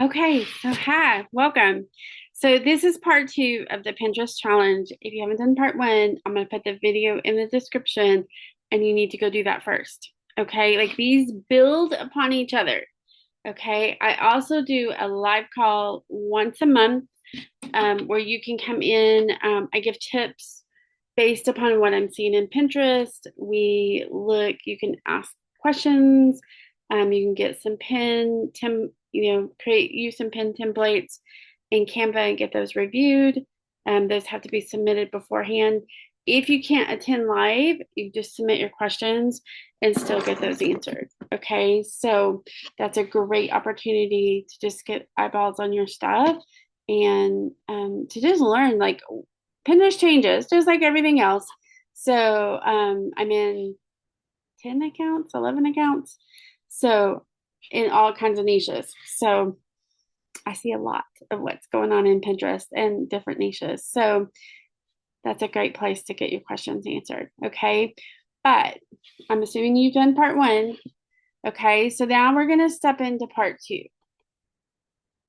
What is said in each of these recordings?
Okay, so hi, welcome. So this is part two of the Pinterest challenge. If you haven't done part one, I'm going to put the video in the description and you need to go do that first. Okay, like these build upon each other. Okay, I also do a live call once a month where you can come in. I give tips based upon what I'm seeing in Pinterest. We look, you can ask questions. You can get some create use some pin templates in Canva and get those reviewed. Those have to be submitted beforehand. If you can't attend live, you just submit your questions and still get those answered. Okay, so that's a great opportunity to just get eyeballs on your stuff and to just learn. Like Pinterest changes just like everything else. So I'm in 10 accounts, 11 accounts. So in all kinds of niches. So I see a lot of what's going on in Pinterest and different niches. So that's a great place to get your questions answered. Okay. But I'm assuming you've done part one. Okay. So now we're going to step into part two.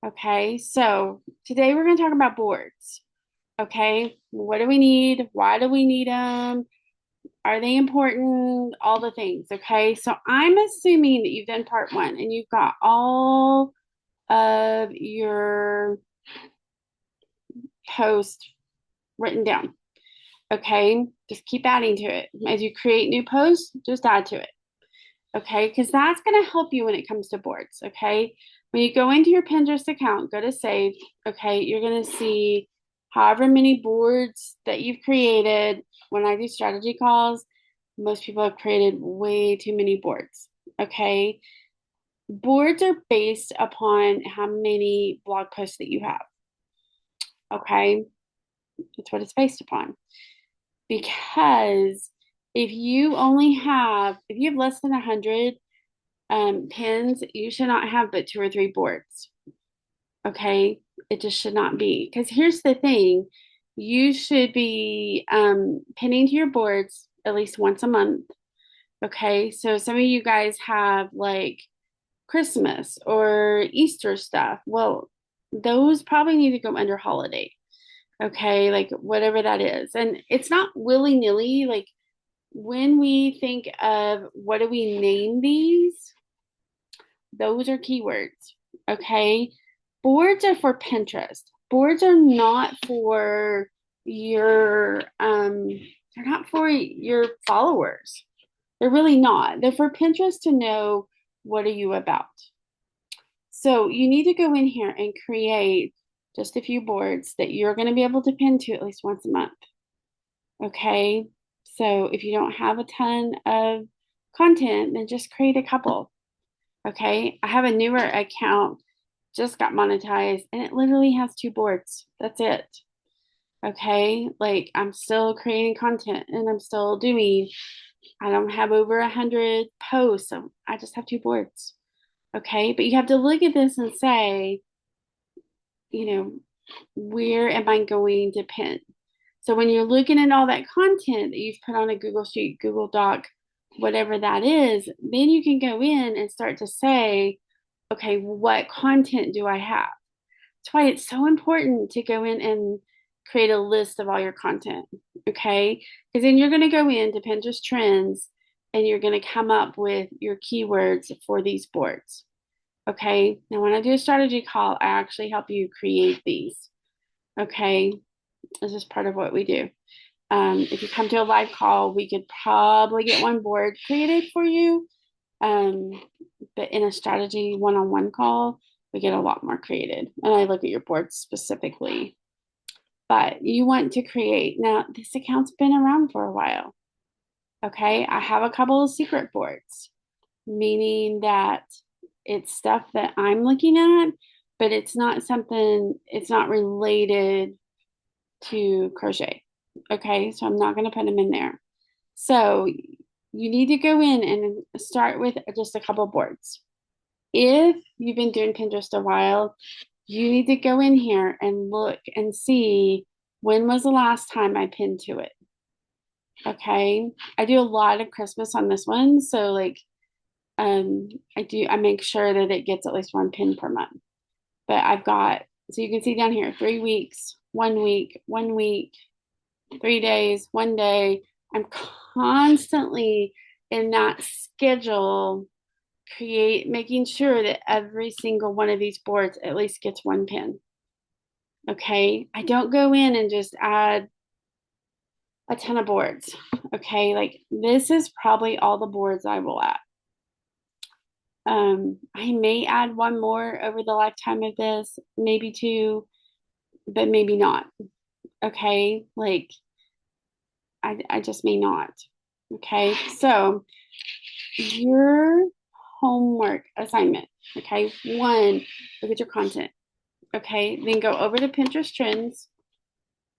Okay. So today we're going to talk about boards. Okay. What do we need? Why do we need them? Are they important? All the things. Okay. So I'm assuming that you've done part one and you've got all of your posts written down. Okay. Just keep adding to it. As you create new posts, just add to it. Okay. Because that's going to help you when it comes to boards. Okay. When you go into your Pinterest account, go to save. Okay. You're going to see however many boards that you've created. When I do strategy calls, most people have created way too many boards. Okay. Boards are based upon how many blog posts that you have. Okay. That's what it's based upon. Because if you have less than 100 pins, you should not have but two or three boards. Okay. It just should not be. Because here's the thing, you should be pinning to your boards at least once a month. Okay. So some of you guys have like Christmas or Easter stuff. Well, those probably need to go under holiday. Okay, like whatever that is. And it's not willy-nilly. Like when we think of what do we name these, those are keywords. Okay. Boards are for Pinterest. Boards are not for your they're not for your followers. They're really not. They're for Pinterest to know what are you about. So you need to go in here and create just a few boards that you're going to be able to pin to at least once a month. Okay. So if you don't have a ton of content, then just create a couple. Okay. I have a newer account, just got monetized, and it literally has two boards. That's it. Okay. Like I'm still creating content and I'm still doing, I don't have over 100 posts. So I just have two boards. Okay. But you have to look at this and say, you know, where am I going to pin? So when you're looking at all that content that you've put on a Google Sheet, Google Doc, whatever that is, then you can go in and start to say, okay, what content do I have? That's why it's so important to go in and create a list of all your content. Okay. Because then you're going to go into Pinterest trends and you're going to come up with your keywords for these boards. Okay. Now, when I do a strategy call, I actually help you create these. Okay. This is part of what we do. If you come to a live call, we could probably get one board created for you. Um, but in a strategy one-on-one call, we get a lot more created. And I look at your board specifically. But you want to create. Now, this account's been around for a while. Okay. I have a couple of secret boards, meaning that it's stuff that I'm looking at, but it's not related to crochet. Okay, so I'm not going to put them in there. So you need to go in and start with just a couple boards. If you've been doing Pinterest a while, you need to go in here and look and see when was the last time I pinned to it. Okay, I do a lot of Christmas on this one, so like I make sure that it gets at least one pin per month. But I've got, so you can see down here, 3 weeks, 1 week, 1 week, 3 days, 1 day. I'm constantly in that schedule, making sure that every single one of these boards at least gets one pin. Okay. I don't go in and just add a ton of boards. Okay. Like this is probably all the boards I will add. I may add one more over the lifetime of this, maybe two, but maybe not. Okay. Like I just may not. Okay. So your homework assignment. Okay. One, look at your content. Okay. Then go over to Pinterest trends.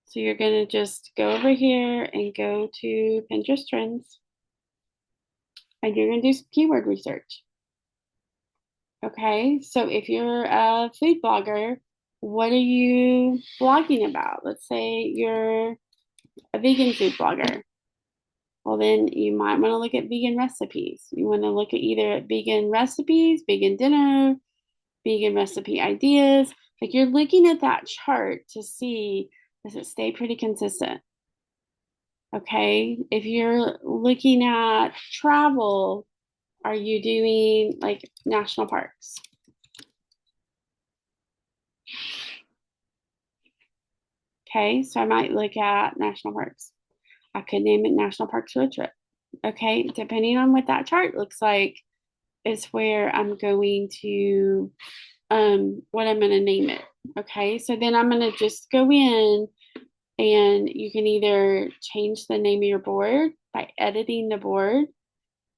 So you're going to just go over here and go to Pinterest trends. And you're going to do some keyword research. Okay. So if you're a food blogger, what are you blogging about? Let's say you're a vegan food blogger. Well, then you might want to look at vegan recipes. You want to look at either vegan recipes, vegan dinner, vegan recipe ideas. Like you're looking at that chart to see, does it stay pretty consistent? Okay. If you're looking at travel, are you doing like national parks? Okay. So I might look at national parks. I could name it National Parks Road Trip. Okay. Depending on what that chart looks like, is where I'm going to what I'm going to name it. Okay, so then I'm going to just go in and you can either change the name of your board by editing the board,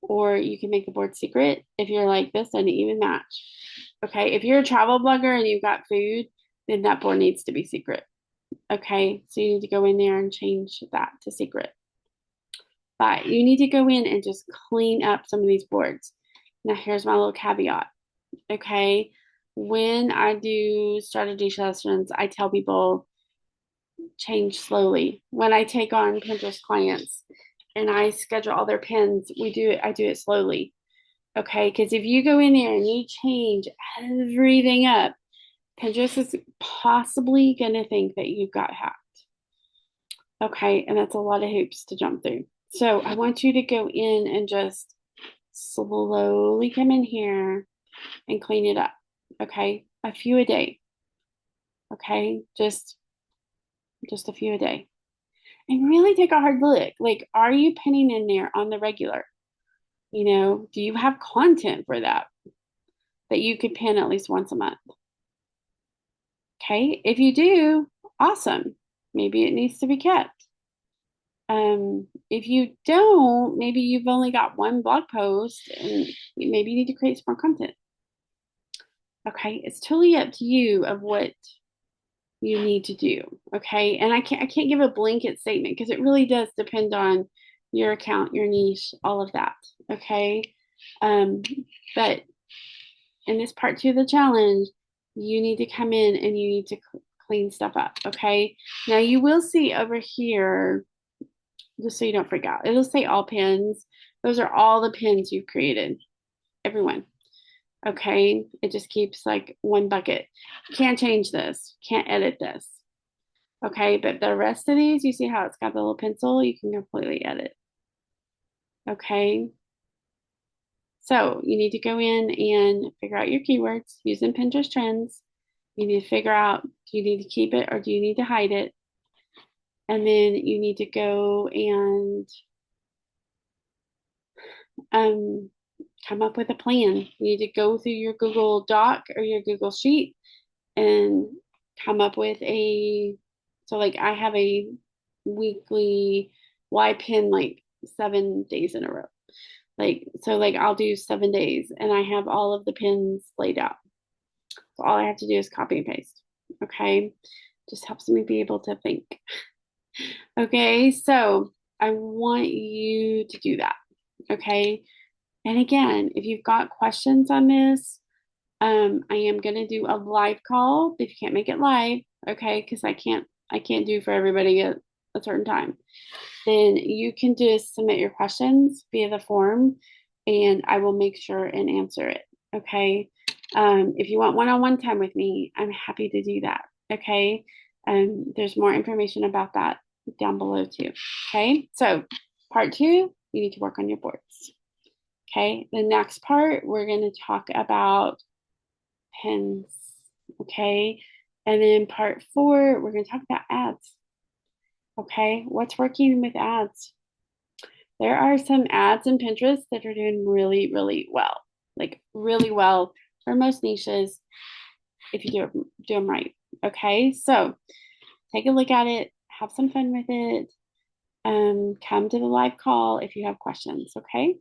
or you can make the board secret if you're like, this doesn't even match. Okay, if you're a travel blogger and you've got food, then that board needs to be secret. Okay, so you need to go in there and change that to secret. But you need to go in and just clean up some of these boards. Now, here's my little caveat. Okay, when I do strategy sessions, I tell people change slowly. When I take on Pinterest clients and I schedule all their pins, I do it slowly. Okay, because if you go in there and you change everything up, Pinterest is possibly gonna think that you've got hacked. Okay, and that's a lot of hoops to jump through. So I want you to go in and just slowly come in here and clean it up. Okay, a few a day. Okay, just a few a day. And really take a hard look. Like, are you pinning in there on the regular? You know, do you have content for that you could pin at least once a month? Okay, if you do, awesome. Maybe it needs to be kept. If you don't, maybe you've only got one blog post and maybe you need to create some more content. Okay, it's totally up to you of what you need to do. Okay. And I can't give a blanket statement because it really does depend on your account, your niche, all of that. Okay. Um, but in this part two of the challenge, you need to come in and you need to clean stuff up. Okay. Now you will see over here, just so you don't freak out, it'll say all pins. Those are all the pins you've created, everyone. Okay. It just keeps like one bucket. Can't change this, can't edit this. Okay, but the rest of these, you see how it's got the little pencil? You can completely edit. Okay, so you need to go in and figure out your keywords using Pinterest trends. You need to figure out, do you need to keep it or do you need to hide it? And then you need to go and um, come up with a plan. You need to go through your Google Doc or your Google Sheet and come up with so like I have a weekly why pin like 7 days in a row. Like, so like I'll do 7 days and I have all of the pins laid out. So all I have to do is copy and paste. Okay. Just helps me be able to think. Okay. So I want you to do that. Okay. And again, if you've got questions on this, I am gonna do a live call if you can't make it live, okay, because I can't do for everybody at a certain time. Then you can just submit your questions via the form and I will make sure and answer it. Okay. If you want one-on-one time with me, I'm happy to do that. Okay. There's more information about that down below too. Okay. So part two, you need to work on your boards. Okay. The next part, we're going to talk about pins. Okay. And then part four, we're going to talk about ads. Okay. What's working with ads? There are some ads in Pinterest that are doing really, really well, like really well for most niches if you do them right. Okay, so take a look at it, have some fun with it, come to the live call if you have questions. Okay.